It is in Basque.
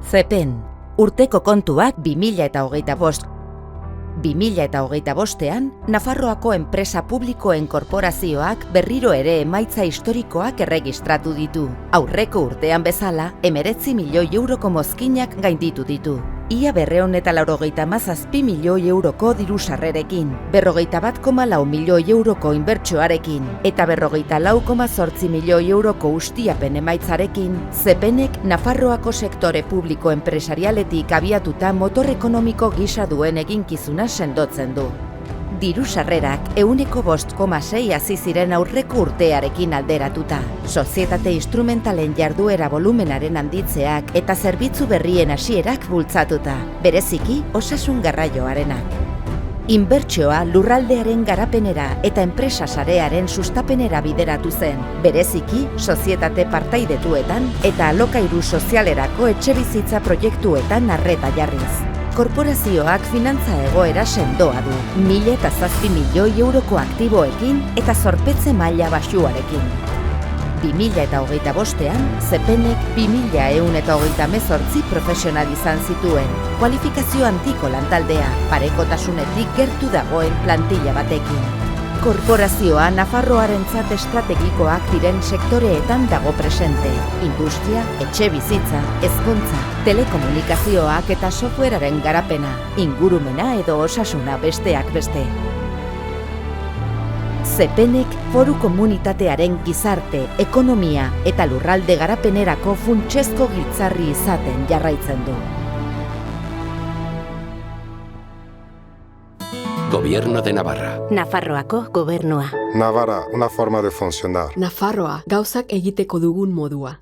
Zepen, urteko kontuak 2025. 2025ean, Nafarroako enpresa publikoen korporazioak berriro ere emaitza historikoak erregistratu ditu. Aurreko urtean bezala, 19 milioi euroko mozkinak gainditu ditu. Ia 287 milioi euroko diru sarrerekin, 41,4 milioi euroko inbertsioarekin eta 44,8 milioi euroko ustiapen emaitzarekin, Zepenek Nafarroako sektore publiko enpresarialetik abiatuta motor ekonomiko gisa duen eginkizuna sendotzen du. Diru sarrerak 5,6% hazi ziren aurreko urtearekin alderatuta. Sozietate instrumentalen jarduera volumenaren handitzeak eta zerbitzu berrien hasierak bultzatuta, bereziki osasun garraioarenak. Inbertsioa lurraldearen garapenera eta enpresa sarearen sustapenera bideratu zen, bereziki sozietate partaidetuetan eta alokairu sozialerako etxebizitza proiektuetan arreta jarriz. Korporazioak finantza egoera sendoa du, 1.007 milioi euroko aktiboekin eta zorpetze maila baxuarekin. 2025ean, Zepenek 2.138 profesional izan zituen, kualifikazio handiko lantaldea, parekotasunetik gertu dagoen plantilla batekin. Korporazioa Nafarroarentzat estrategikoak diren sektoreetan dago presente, industria, etxebizitza, hezkuntza, telekomunikazioak eta softwarearen garapena, ingurumena edo osasuna besteak beste. Zepenek foru komunitatearen gizarte, ekonomia eta lurralde garapenerako funtsezko giltzarri izaten jarraitzen du. Gobierno de Navarra. Nafarroako gobernua. Navarra, una forma de funcionar. Nafarroa, gauzak egiteko dugun modua.